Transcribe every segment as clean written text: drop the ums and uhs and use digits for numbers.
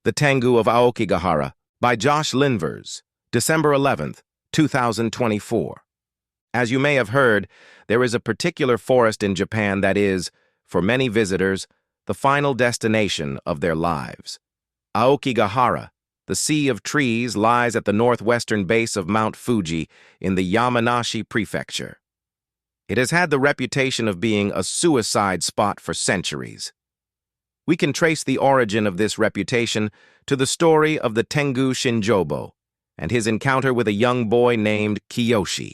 The Tengu of Aokigahara by Josh Linvers, December 11th, 2024. As you may have heard, there is a particular forest in Japan that is, for many visitors, the final destination of their lives. Aokigahara, the Sea of Trees, lies at the northwestern base of Mount Fuji in the Yamanashi Prefecture. It has had the reputation of being a suicide spot for centuries. We can trace the origin of this reputation to the story of the Tengu Shinjobo and his encounter with a young boy named Kiyoshi.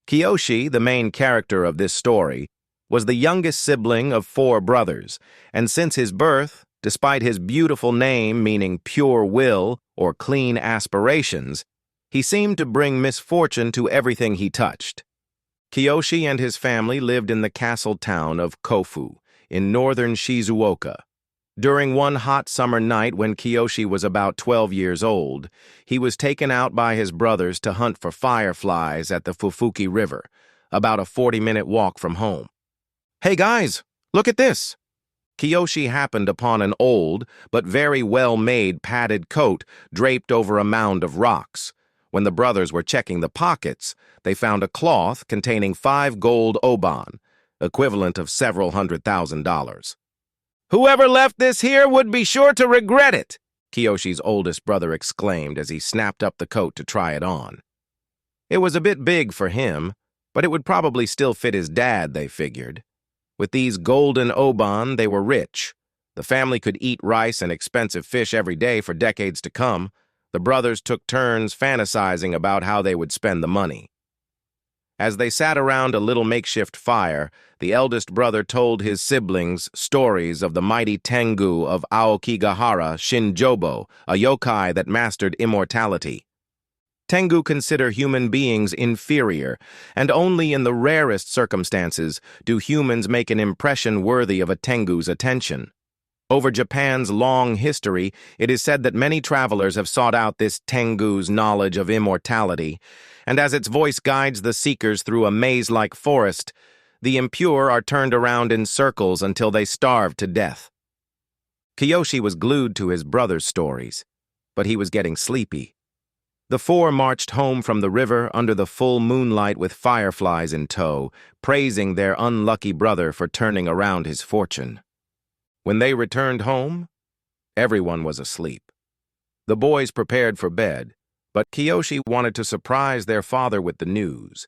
Kiyoshi, the main character of this story, was the youngest sibling of 4 brothers, and since his birth, despite his beautiful name meaning pure will or clean aspirations, he seemed to bring misfortune to everything he touched. Kiyoshi and his family lived in the castle town of Kofu, in northern Shizuoka. During one hot summer night when Kiyoshi was about 12 years old, he was taken out by his brothers to hunt for fireflies at the Fufuki River, about a 40-minute walk from home. "Hey guys, look at this!" Kiyoshi happened upon an old, but very well-made padded coat draped over a mound of rocks. When the brothers were checking the pockets, they found a cloth containing 5 gold oban, equivalent of several $100,000. "Whoever left this here would be sure to regret it," Kiyoshi's oldest brother exclaimed as he snapped up the coat to try it on. It was a bit big for him, but it would probably still fit his dad, they figured. With these golden oban, they were rich. The family could eat rice and expensive fish every day for decades to come. The brothers took turns fantasizing about how they would spend the money. As they sat around a little makeshift fire, the eldest brother told his siblings stories of the mighty Tengu of Aokigahara Shinjobo, a yokai that mastered immortality. Tengu consider human beings inferior, and only in the rarest circumstances do humans make an impression worthy of a Tengu's attention. Over Japan's long history, it is said that many travelers have sought out this Tengu's knowledge of immortality, and as its voice guides the seekers through a maze-like forest, the impure are turned around in circles until they starve to death. Kiyoshi was glued to his brother's stories, but he was getting sleepy. The 4 marched home from the river under the full moonlight with fireflies in tow, praising their unlucky brother for turning around his fortune. When they returned home, everyone was asleep. The boys prepared for bed, but Kiyoshi wanted to surprise their father with the news.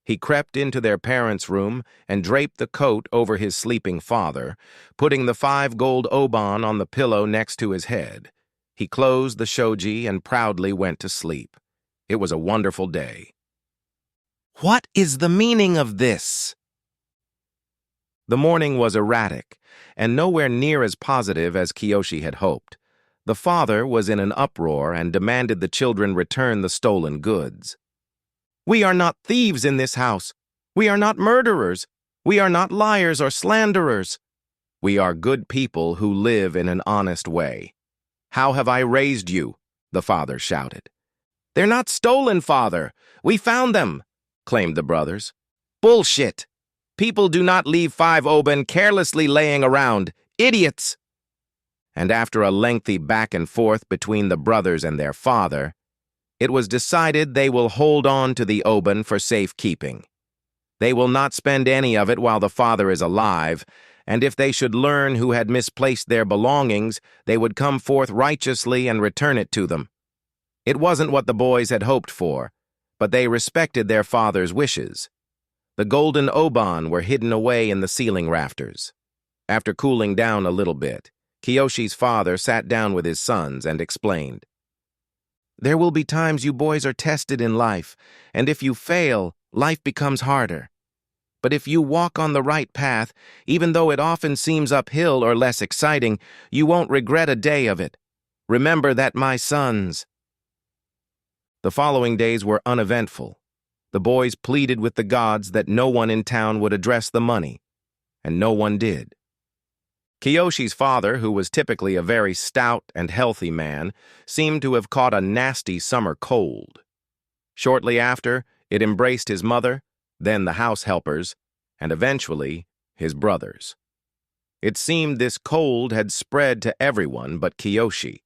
He crept into their parents' room and draped the coat over his sleeping father, putting the 5 gold oban on the pillow next to his head. He closed the shoji and proudly went to sleep. It was a wonderful day. What is the meaning of this? The morning was erratic, and nowhere near as positive as Kiyoshi had hoped. The father was in an uproar and demanded the children return the stolen goods. "We are not thieves in this house. We are not murderers. We are not liars or slanderers. We are good people who live in an honest way. How have I raised you?" the father shouted. "They're not stolen, father. We found them," claimed the brothers. "Bullshit. People do not leave 5 oban carelessly laying around. Idiots!" And after a lengthy back and forth between the brothers and their father, it was decided they will hold on to the oban for safekeeping. They will not spend any of it while the father is alive, and if they should learn who had misplaced their belongings, they would come forth righteously and return it to them. It wasn't what the boys had hoped for, but they respected their father's wishes. The golden oban were hidden away in the ceiling rafters. After cooling down a little bit, Kiyoshi's father sat down with his sons and explained. "There will be times you boys are tested in life, and if you fail, life becomes harder. But if you walk on the right path, even though it often seems uphill or less exciting, you won't regret a day of it. Remember that, my sons." The following days were uneventful. The boys pleaded with the gods that no one in town would address the money, and no one did. Kiyoshi's father, who was typically a very stout and healthy man, seemed to have caught a nasty summer cold. Shortly after, it embraced his mother, then the house helpers, and eventually his brothers. It seemed this cold had spread to everyone but Kiyoshi.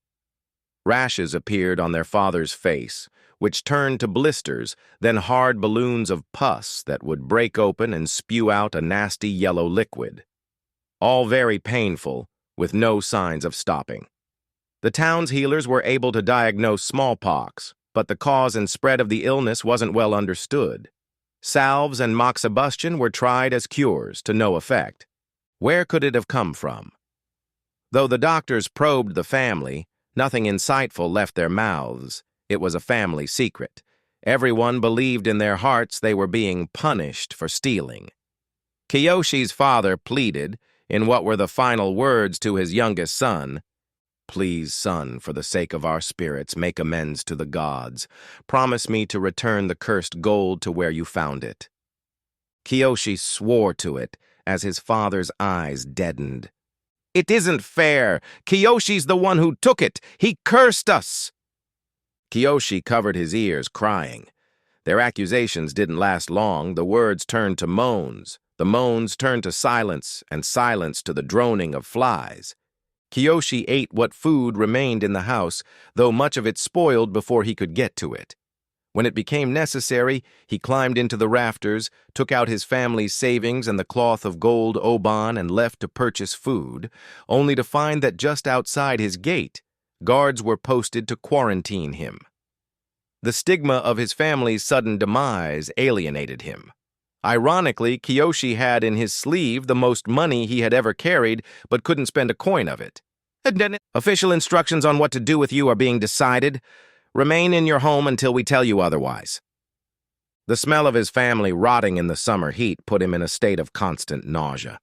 Rashes appeared on their father's face, which turned to blisters, then hard balloons of pus that would break open and spew out a nasty yellow liquid. All very painful, with no signs of stopping. The town's healers were able to diagnose smallpox, but the cause and spread of the illness wasn't well understood. Salves and moxibustion were tried as cures, to no effect. Where could it have come from? Though the doctors probed the family, nothing insightful left their mouths. It was a family secret. Everyone believed in their hearts they were being punished for stealing. Kiyoshi's father pleaded, in what were the final words to his youngest son, "Please, son, for the sake of our spirits, make amends to the gods. Promise me to return the cursed gold to where you found it." Kiyoshi swore to it as his father's eyes deadened. "It isn't fair. Kiyoshi's the one who took it. He cursed us." Kiyoshi covered his ears, crying. Their accusations didn't last long. The words turned to moans. The moans turned to silence, and silence to the droning of flies. Kiyoshi ate what food remained in the house, though much of it spoiled before he could get to it. When it became necessary, he climbed into the rafters, took out his family's savings and the cloth of gold oban and left to purchase food, only to find that just outside his gate, guards were posted to quarantine him. The stigma of his family's sudden demise alienated him. Ironically, Kiyoshi had in his sleeve the most money he had ever carried, but couldn't spend a coin of it. "Official instructions on what to do with you are being decided. Remain in your home until we tell you otherwise." The smell of his family rotting in the summer heat put him in a state of constant nausea.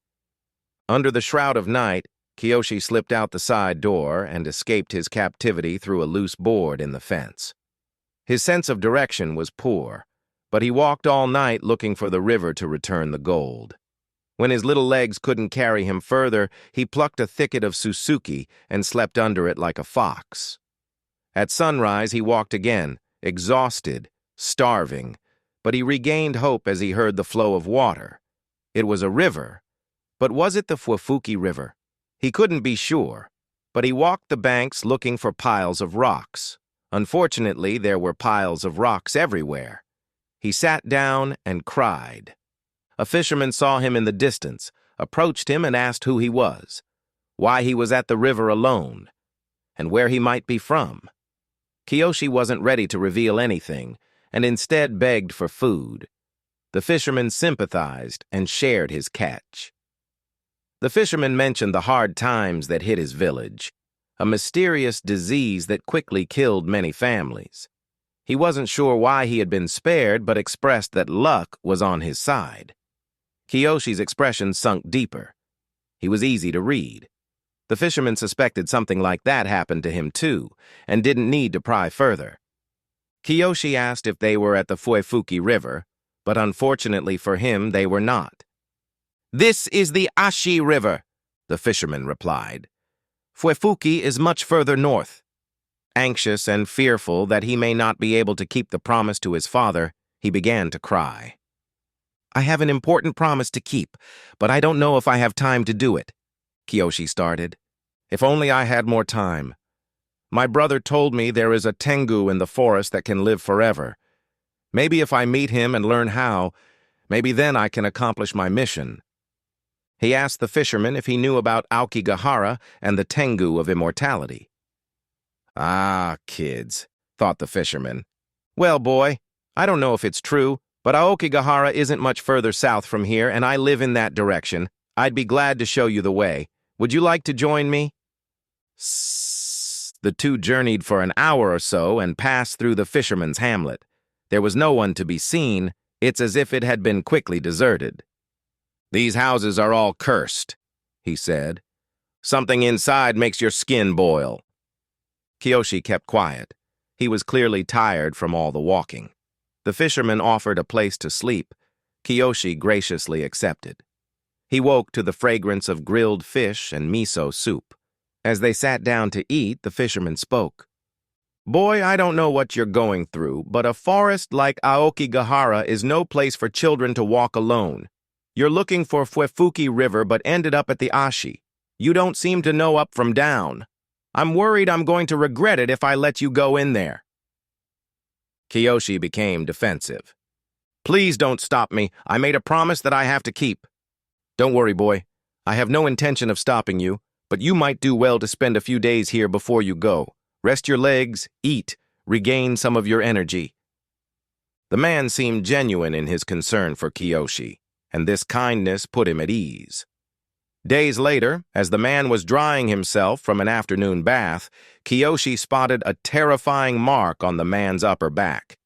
Under the shroud of night, Kiyoshi slipped out the side door and escaped his captivity through a loose board in the fence. His sense of direction was poor, but he walked all night looking for the river to return the gold. When his little legs couldn't carry him further, he plucked a thicket of Suzuki and slept under it like a fox. At sunrise, he walked again, exhausted, starving, but he regained hope as he heard the flow of water. It was a river, but was it the Fuefuki River? He couldn't be sure, but he walked the banks looking for piles of rocks. Unfortunately, there were piles of rocks everywhere. He sat down and cried. A fisherman saw him in the distance, approached him and asked who he was, why he was at the river alone, and where he might be from. Kiyoshi wasn't ready to reveal anything, and instead begged for food. The fisherman sympathized and shared his catch. The fisherman mentioned the hard times that hit his village, a mysterious disease that quickly killed many families. He wasn't sure why he had been spared, but expressed that luck was on his side. Kiyoshi's expression sunk deeper. He was easy to read. The fisherman suspected something like that happened to him too, and didn't need to pry further. Kiyoshi asked if they were at the Fuefuki River, but unfortunately for him, they were not. "This is the Ashi River," the fisherman replied. "Fuefuki is much further north." Anxious and fearful that he may not be able to keep the promise to his father, he began to cry. "I have an important promise to keep, but I don't know if I have time to do it," Kiyoshi started. "If only I had more time. My brother told me there is a Tengu in the forest that can live forever. Maybe if I meet him and learn how, maybe then I can accomplish my mission." He asked the fisherman if he knew about Aokigahara and the Tengu of immortality. "Ah, kids," thought the fisherman. "Well, boy, I don't know if it's true, but Aokigahara isn't much further south from here, and I live in that direction. I'd be glad to show you the way. Would you like to join me?" The two journeyed for an hour or so and passed through the fisherman's hamlet. There was no one to be seen. It's as if it had been quickly deserted. "These houses are all cursed," he said. "Something inside makes your skin boil." Kiyoshi kept quiet. He was clearly tired from all the walking. The fisherman offered a place to sleep. Kiyoshi graciously accepted. He woke to the fragrance of grilled fish and miso soup. As they sat down to eat, the fisherman spoke. "Boy, I don't know what you're going through, but a forest like Aokigahara is no place for children to walk alone. You're looking for Fuefuki River but ended up at the Ashi. You don't seem to know up from down. I'm worried I'm going to regret it if I let you go in there. Kiyoshi became defensive. Please don't stop me. I made a promise that I have to keep. Don't worry, boy. I have no intention of stopping you, but you might do well to spend a few days here before you go. Rest your legs, eat, regain some of your energy. The man seemed genuine in his concern for Kiyoshi, and this kindness put him at ease. Days later, as the man was drying himself from an afternoon bath, Kiyoshi spotted a terrifying mark on the man's upper back.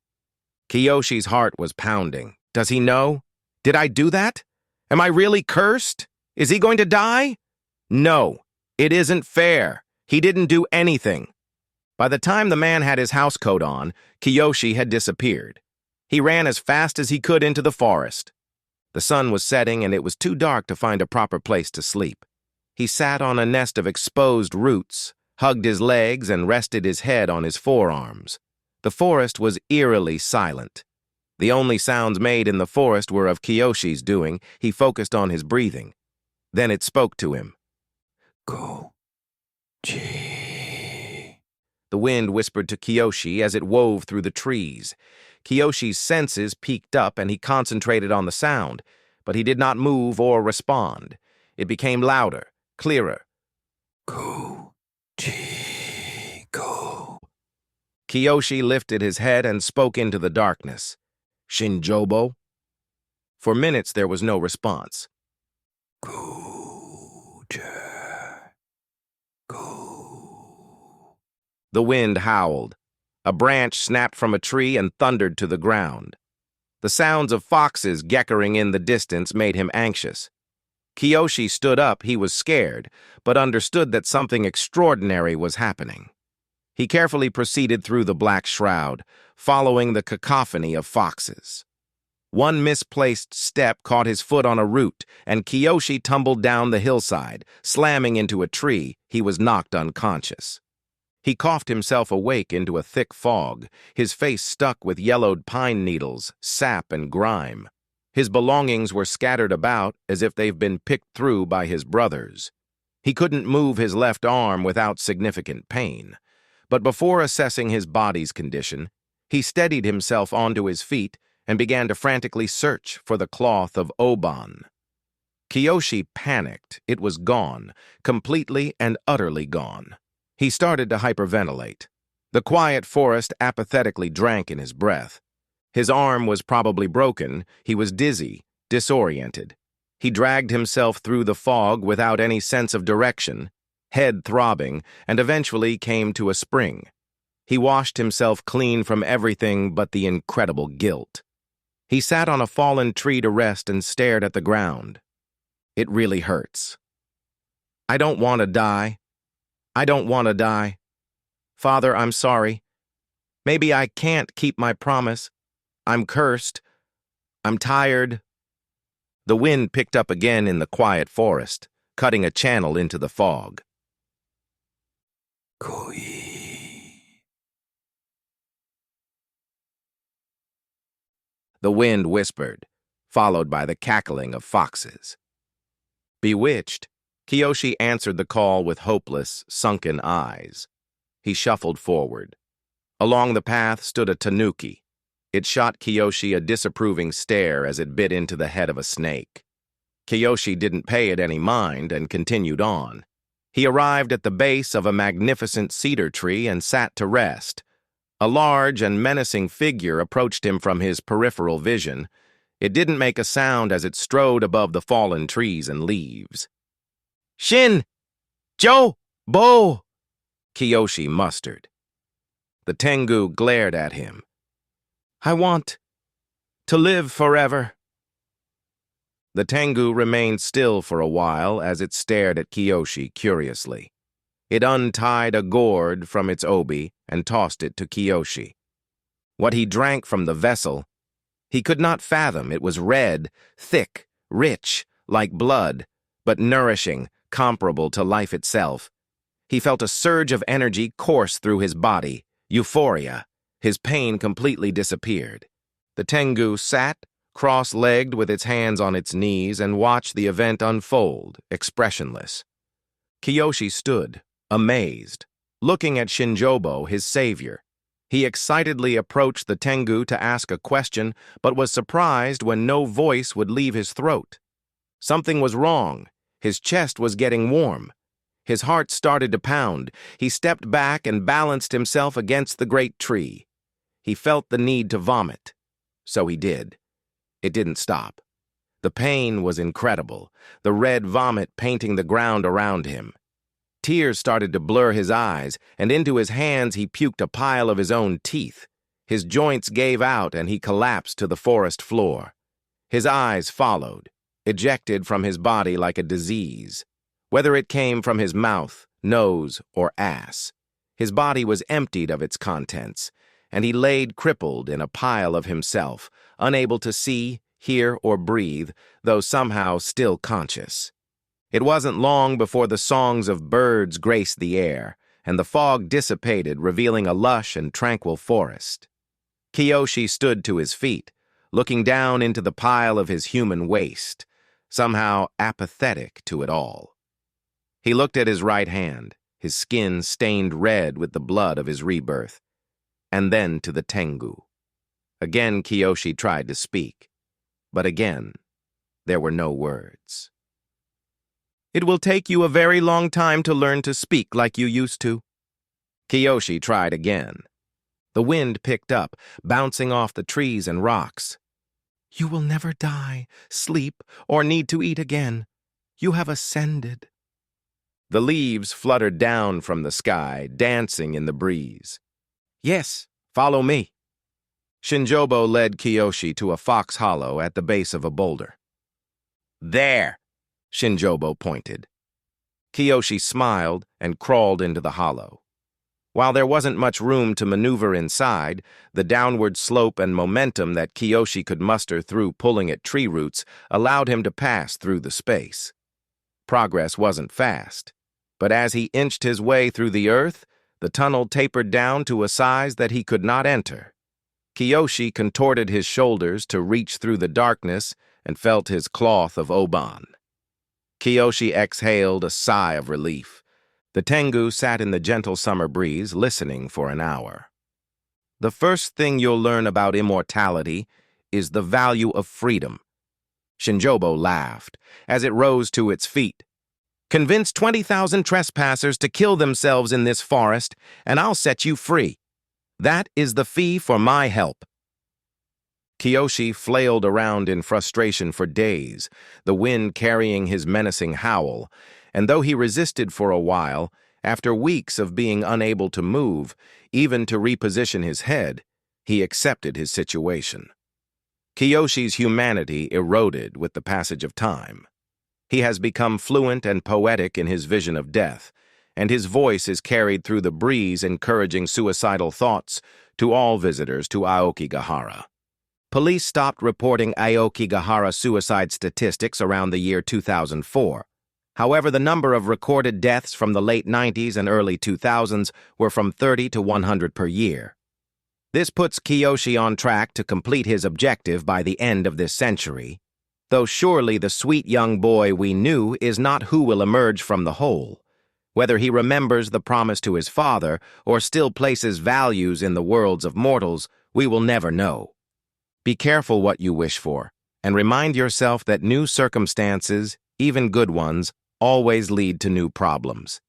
Kiyoshi's heart was pounding. Does he know? Did I do that? Am I really cursed? Is he going to die? No, it isn't fair. He didn't do anything. By the time the man had his housecoat on, Kiyoshi had disappeared. He ran as fast as he could into the forest. The sun was setting and it was too dark to find a proper place to sleep. He sat on a nest of exposed roots, hugged his legs, and rested his head on his forearms. The forest was eerily silent. The only sounds made in the forest were of Kiyoshi's doing. He focused on his breathing. Then it spoke to him. Go. Chi. The wind whispered to Kiyoshi as it wove through the trees. Kiyoshi's senses peaked up and he concentrated on the sound, but he did not move or respond. It became louder, clearer. Go. Chi. Go. Kiyoshi lifted his head and spoke into the darkness. Shinjobo? For minutes there was no response. Go. Go. The wind howled. A branch snapped from a tree and thundered to the ground. The sounds of foxes geckering in the distance made him anxious. Kiyoshi stood up. He was scared, but understood that something extraordinary was happening. He carefully proceeded through the black shroud, following the cacophony of foxes. One misplaced step caught his foot on a root, and Kiyoshi tumbled down the hillside. Slamming into a tree, he was knocked unconscious. He coughed himself awake into a thick fog, his face stuck with yellowed pine needles, sap, and grime. His belongings were scattered about as if they've been picked through by his brothers. He couldn't move his left arm without significant pain. But before assessing his body's condition, he steadied himself onto his feet and began to frantically search for the cloth of Oban. Kiyoshi panicked. It was gone, completely and utterly gone. He started to hyperventilate. The quiet forest apathetically drank in his breath. His arm was probably broken. He was dizzy, disoriented. He dragged himself through the fog without any sense of direction, head throbbing, and eventually came to a spring. He washed himself clean from everything but the incredible guilt. He sat on a fallen tree to rest and stared at the ground. It really hurts. I don't want to die. I don't want to die. Father, I'm sorry. Maybe I can't keep my promise. I'm cursed. I'm tired. The wind picked up again in the quiet forest, cutting a channel into the fog. Koi. The wind whispered, followed by the cackling of foxes. Bewitched, Kiyoshi answered the call with hopeless, sunken eyes. He shuffled forward. Along the path stood a tanuki. It shot Kiyoshi a disapproving stare as it bit into the head of a snake. Kiyoshi didn't pay it any mind and continued on. He arrived at the base of a magnificent cedar tree and sat to rest. A large and menacing figure approached him from his peripheral vision. It didn't make a sound as it strode above the fallen trees and leaves. Shin! Jo! Bo! Kiyoshi mustered. The Tengu glared at him. I want to live forever. The Tengu remained still for a while as it stared at Kiyoshi curiously. It untied a gourd from its obi and tossed it to Kiyoshi. What he drank from the vessel, he could not fathom. It was red, thick, rich, like blood, but nourishing, comparable to life itself. He felt a surge of energy course through his body, euphoria. His pain completely disappeared. The Tengu sat, cross-legged with its hands on its knees, and watched the event unfold, expressionless. Kiyoshi stood, amazed. looking at Shinjobo, his savior. He excitedly approached the Tengu to ask a question, but was surprised when no voice would leave his throat. Something was wrong. His chest was getting warm. His heart started to pound. He stepped back and balanced himself against the great tree. He felt the need to vomit. So he did. It didn't stop. The pain was incredible, the red vomit painting the ground around him. Tears started to blur his eyes, and into his hands he puked a pile of his own teeth. His joints gave out and he collapsed to the forest floor. His eyes followed, ejected from his body like a disease. Whether it came from his mouth, nose, or ass, his body was emptied of its contents, and he laid crippled in a pile of himself, unable to see, hear, or breathe, though somehow still conscious. It wasn't long before the songs of birds graced the air, and the fog dissipated, revealing a lush and tranquil forest. Kiyoshi stood to his feet, looking down into the pile of his human waste, somehow apathetic to it all. He looked at his right hand, his skin stained red with the blood of his rebirth, and then to the Tengu. Again Kiyoshi tried to speak, but again there were no words. "It will take you a very long time to learn to speak like you used to." Kiyoshi tried again. The wind picked up, bouncing off the trees and rocks. "You will never die, sleep, or need to eat again. You have ascended." The leaves fluttered down from the sky, dancing in the breeze. "Yes, follow me." Shinjobo led Kiyoshi to a fox hollow at the base of a boulder. "There," Shinjobo pointed. Kiyoshi smiled and crawled into the hollow. While there wasn't much room to maneuver inside, the downward slope and momentum that Kiyoshi could muster through pulling at tree roots allowed him to pass through the space. Progress wasn't fast, but as he inched his way through the earth, the tunnel tapered down to a size that he could not enter. Kiyoshi contorted his shoulders to reach through the darkness and felt his cloth of Oban. Kiyoshi exhaled a sigh of relief. The Tengu sat in the gentle summer breeze, listening for an hour. "The first thing you'll learn about immortality is the value of freedom." Shinjobo laughed as it rose to its feet. "Convince 20,000 trespassers to kill themselves in this forest, and I'll set you free. That is the fee for my help." Kiyoshi flailed around in frustration for days, the wind carrying his menacing howl, and though he resisted for a while, after weeks of being unable to move, even to reposition his head, he accepted his situation. Kiyoshi's humanity eroded with the passage of time. He has become fluent and poetic in his vision of death, and his voice is carried through the breeze, encouraging suicidal thoughts to all visitors to Aokigahara. Police stopped reporting Aokigahara suicide statistics around the year 2004. However, the number of recorded deaths from the late 90s and early 2000s were from 30 to 100 per year. This puts Kiyoshi on track to complete his objective by the end of this century, though surely the sweet young boy we knew is not who will emerge from the hole. Whether he remembers the promise to his father or still places values in the worlds of mortals, we will never know. Be careful what you wish for, and remind yourself that new circumstances, even good ones, always lead to new problems.